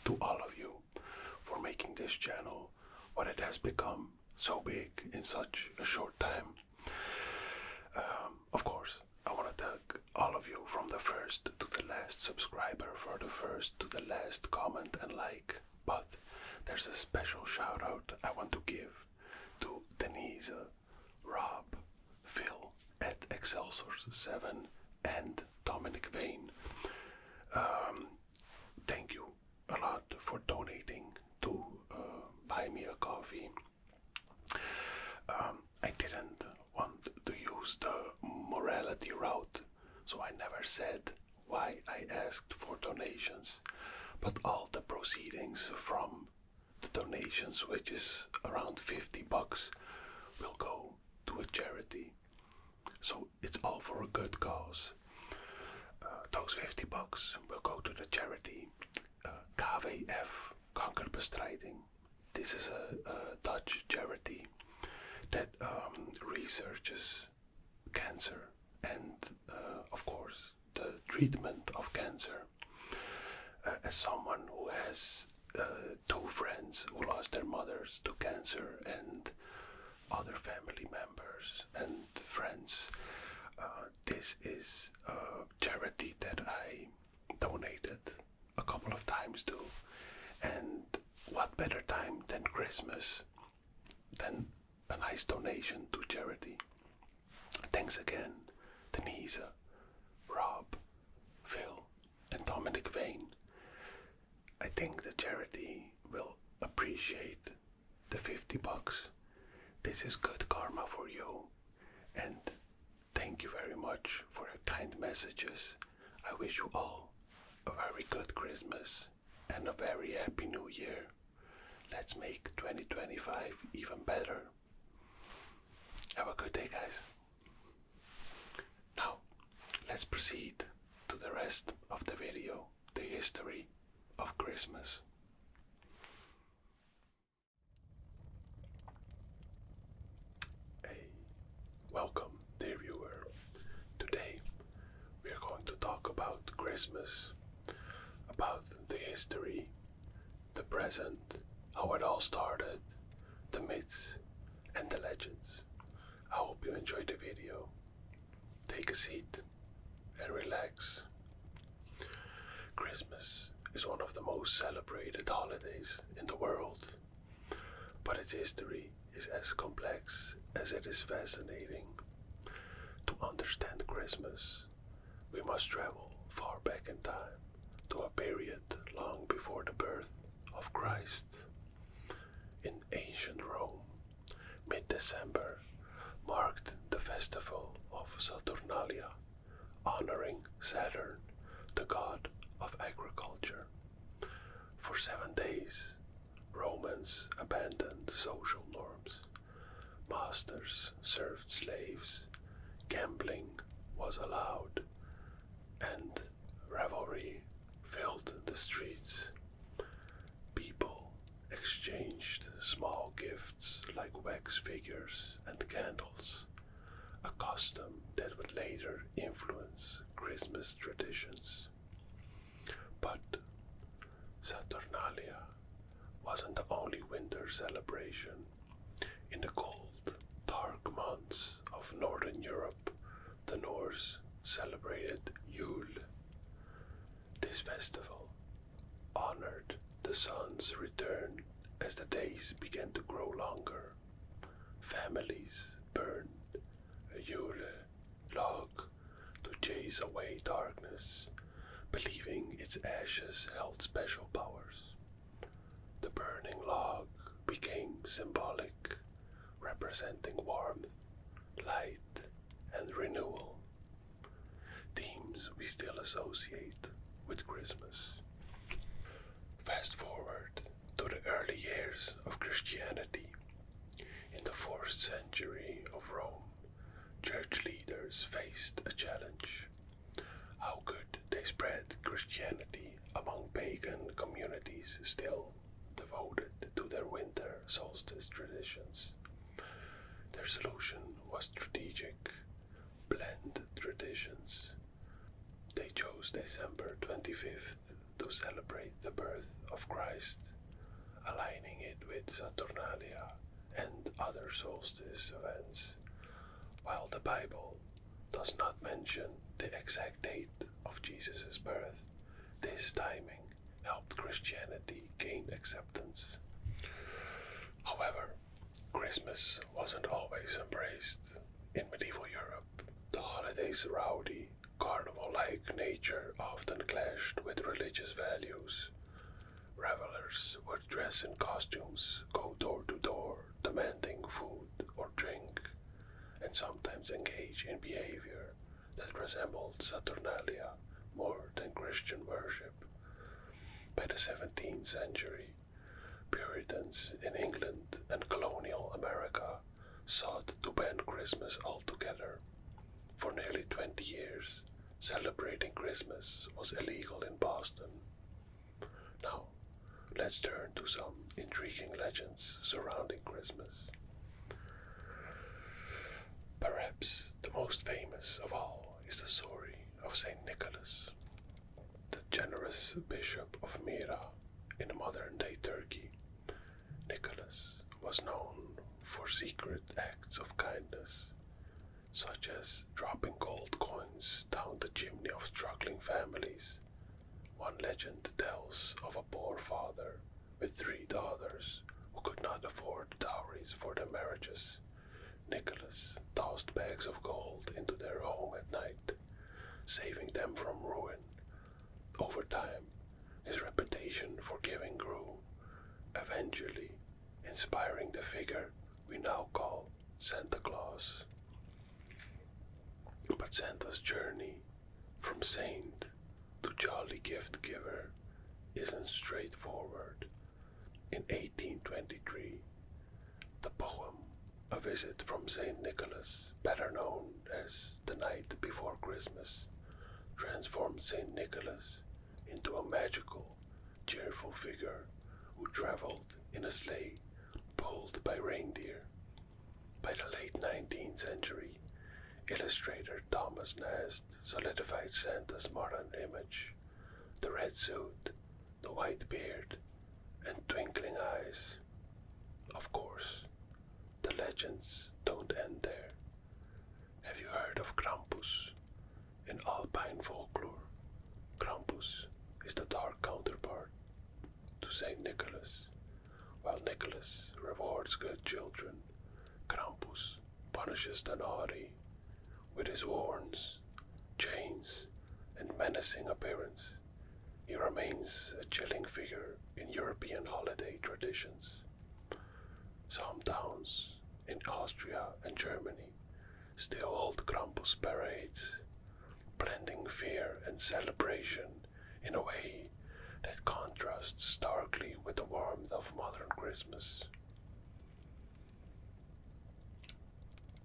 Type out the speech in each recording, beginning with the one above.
to all of you for making this channel what it has become so big in such a short time. Of course, I want to thank all of you from the first to the last subscriber, for the first to the last comment and like. But there's a special shout out I want to give to Denise, Rob, Phil at Excelsior7 and Dominic Vane. Thank you a lot for donating to buy me a coffee. I didn't want to use the morality route, so I never said why I asked for donations, but all the proceedings from the donations, which is around $50, will go to a charity. So it's all for a good cause. Those $50 will go to the charity KWF, Kankerbestrijding. This is a Dutch charity that researches cancer and, of course, the treatment of cancer. As someone who has two friends who lost their mothers to cancer and other family members and friends, this is a charity that I donated a couple of times to. And what better time than Christmas than a nice donation to charity. Thanks again, Denise, Rob, Phil, and Dominic Vane. I think the charity will appreciate the $50. This is good karma for you, and thank you very much for your kind messages. I wish you all a very good Christmas and a very happy New Year. Let's make 2025 even better. Have a good day, guys. Now, let's proceed to the rest of the video, the history of Christmas. Hey, welcome, dear viewer. Today, we are going to talk about Christmas, about the history, the present, how it all started, the myths, and the legends. I hope you enjoyed the video. Take a seat and relax. Christmas is one of the most celebrated holidays in the world, but its history is as complex as it is fascinating. To understand Christmas, we must travel far back in time to a period long before the birth of Christ. In ancient Rome, mid-December marked the festival of Saturnalia, honoring Saturn, the god of agriculture. For 7 days, Romans abandoned social norms. Masters served slaves, gambling was allowed, and revelry filled the streets. People exchanged small gifts like wax figures and candles, a custom that would later influence Christmas traditions. But Saturnalia wasn't the only winter celebration. In the cold, dark months of Northern Europe, the Norse celebrated Yule. This festival honored the sun's return as the days began to grow longer. Families burned a Yule log to chase away darkness, believing its ashes held special powers. The burning log became symbolic, representing warmth, light, and renewal, themes we still associate with Christmas. Fast forward to the early years of Christianity. In the 4th century of Rome, church leaders faced a challenge. How could they spread Christianity among pagan communities still devoted to their winter solstice traditions? Their solution was strategic: blend traditions. They chose December 25th to celebrate the birth of Christ, aligning it with Saturnalia and other solstice events. While the Bible does not mention the exact date of Jesus' birth, this timing helped Christianity gain acceptance. However, Christmas wasn't always embraced. In medieval Europe, the holiday's rowdy, carnival-like nature often clashed with religious values. Revelers would dress in costumes, go door to door, demanding food or drink, and sometimes engage in behavior that resembled Saturnalia more than Christian worship. By the 17th century, Puritans in England and colonial America sought to ban Christmas altogether. For nearly 20 years, celebrating Christmas was illegal in Boston. Now, let's turn to some intriguing legends surrounding Christmas. Perhaps the most famous of all is the story of Saint Nicholas, the generous bishop of Myra in modern-day Turkey. Nicholas was known for secret acts of kindness, such as dropping gold coins down the chimney of struggling families. One legend tells of a poor father with 3 daughters who could not afford dowries for their marriages. Nicholas tossed bags of gold into their home at night, saving them from ruin. Over time, his reputation for giving grew, eventually inspiring the figure we now call Santa Claus. But Santa's journey from saint to jolly gift giver isn't straightforward. In 1823, the poem A Visit from St. Nicholas, better known as The Night Before Christmas, transformed St. Nicholas into a magical, cheerful figure who traveled in a sleigh pulled by reindeer. By the late 19th century, illustrator Thomas Nast solidified Santa's modern image. The red suit, the white beard, and twinkling eyes. Of course, the legends don't end there. Have you heard of Krampus? In Alpine folklore, Krampus is the dark counterpart to Saint Nicholas. While Nicholas rewards good children, Krampus punishes the naughty. With his horns, chains, and menacing appearance, he remains a chilling figure in European holiday traditions. Some towns in Austria and Germany still hold Krampus parades, blending fear and celebration in a way that contrasts starkly with the warmth of modern Christmas.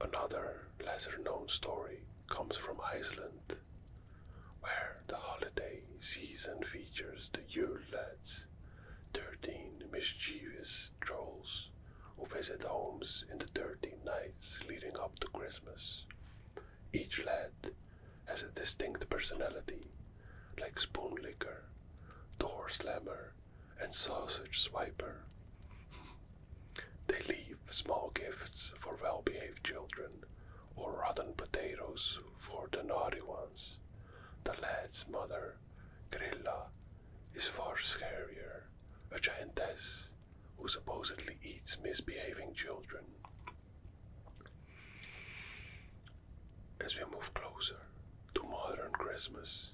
Another lesser-known story comes from Iceland, where the holiday season features the Yule lads, 13 mischievous trolls who visit homes in the 13 nights leading up to Christmas. Each lad has a distinct personality, like spoon licker, door slammer, and sausage swiper. They leave small gifts for well-behaved children, or rotten potatoes for the naughty ones. The lad's mother, Grilla, is far scarier, a giantess who supposedly eats misbehaving children. As we move closer to modern Christmas,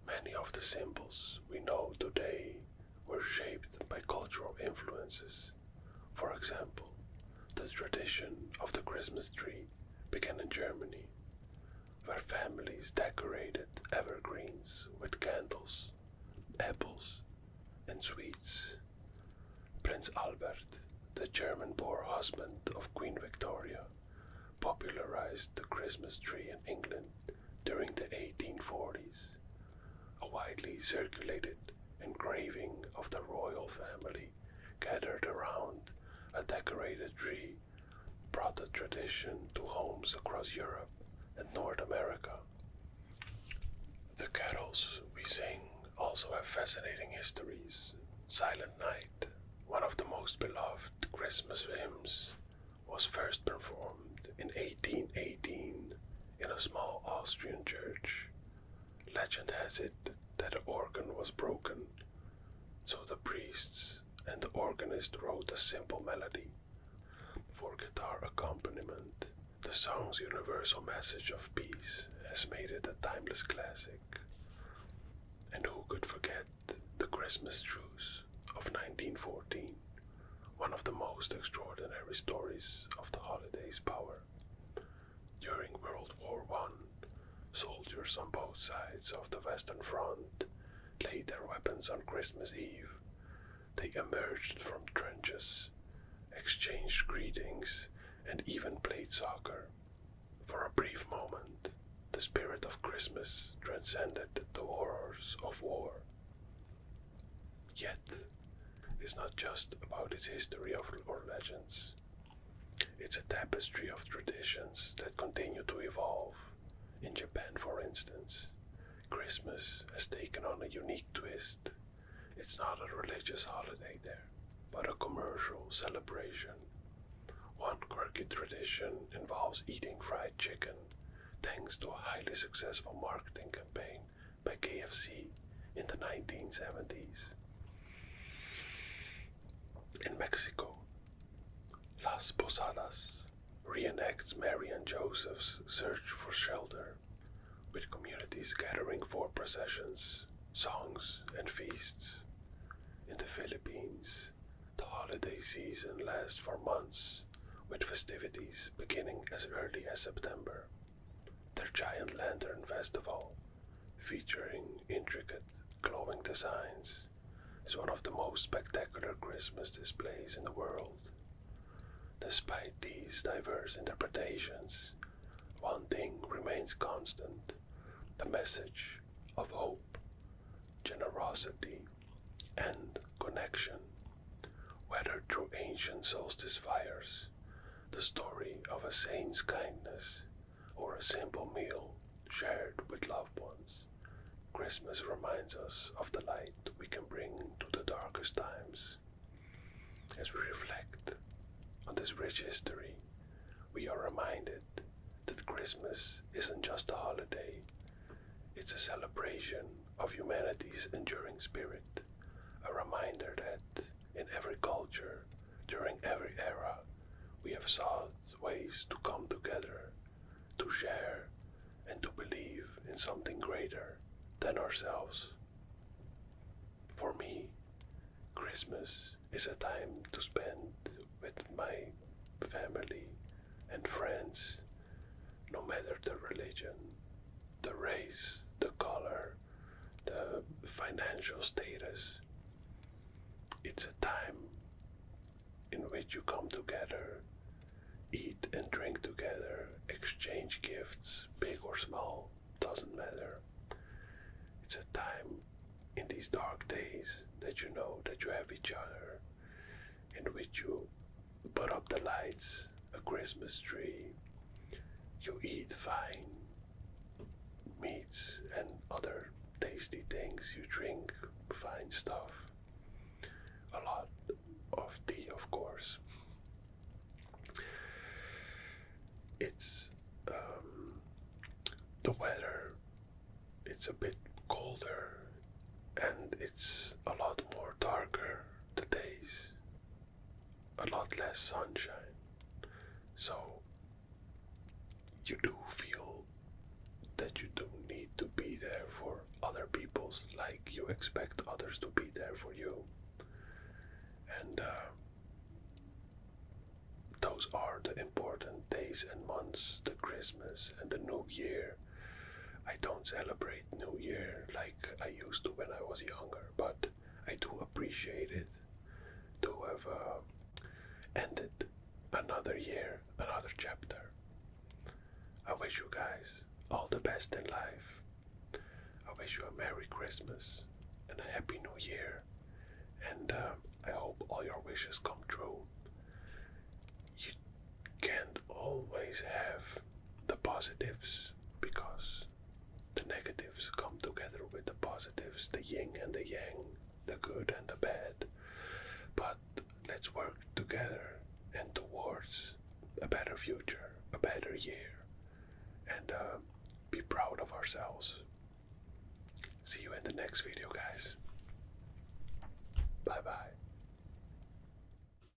many of the symbols we know today were shaped by cultural influences. For example, the tradition of the Christmas tree began in Germany, where families decorated evergreens with candles, apples, and sweets. Prince Albert, the German-born husband of Queen Victoria, popularized the Christmas tree in England during the 1840s. A widely circulated engraving of the royal family gathered around a decorated tree brought the tradition to homes across Europe and North America. The carols we sing also have fascinating histories. Silent Night, one of the most beloved Christmas hymns, was first performed in 1818 in a small Austrian church. Legend has it that the organ was broken, so the priests and the organist wrote a simple melody. For guitar accompaniment, the song's universal message of peace has made it a timeless classic. And who could forget the Christmas truce of 1914, one of the most extraordinary stories of the holiday's power. During World War I, soldiers on both sides of the Western Front laid their weapons on Christmas Eve. They emerged from trenches, exchanged greetings, and even played soccer. For a brief moment, the spirit of Christmas transcended the horrors of war. Yet, it's not just about its history or legends. It's a tapestry of traditions that continue to evolve. In Japan, for instance, Christmas has taken on a unique twist. It's not a religious holiday there, but a commercial celebration. One quirky tradition involves eating fried chicken, thanks to a highly successful marketing campaign by KFC in the 1970s. In Mexico, Las Posadas reenacts Mary and Joseph's search for shelter, with communities gathering for processions, songs, and feasts. In the Philippines, the holiday season lasts for months, with festivities beginning as early as September. Their giant lantern festival, featuring intricate, glowing designs, is one of the most spectacular Christmas displays in the world. Despite these diverse interpretations, one thing remains constant: the message of hope, generosity, and connection. Whether through ancient solstice fires, the story of a saint's kindness, or a simple meal shared with loved ones, Christmas reminds us of the light we can bring to the darkest times. As we reflect on this rich history, we are reminded that Christmas isn't just a holiday, it's a celebration of humanity's enduring spirit, a reminder that in every culture, during every era, we have sought ways to come together, to share, and to believe in something greater than ourselves. For me, Christmas is a time to spend with my family and friends, no matter the religion, the race, the color, the financial status. It's a time in which you come together, eat and drink together, exchange gifts, big or small, doesn't matter. It's a time in these dark days that you know that you have each other, in which you put up the lights, a Christmas tree, you eat fine meats and other tasty things, you drink fine stuff, a lot of tea, of course. It's the weather, it's a bit colder, and it's a lot more darker the days, a lot less sunshine. So you do feel that you do need to be there for other people's, like you expect others to be there for you. And those are the important days and months, the Christmas and the New Year. I don't celebrate New Year like I used to when I was younger, but I do appreciate it to have ended another year, another chapter. I wish you guys all the best in life. I wish you a Merry Christmas and a Happy New Year, and I hope all your wishes come true. You can't always have the positives, because the negatives come together with the positives, the yin and the yang, the good and the bad. But let's work together and towards a better future, a better year, and be proud of ourselves. See you in the next video, guys. Bye bye.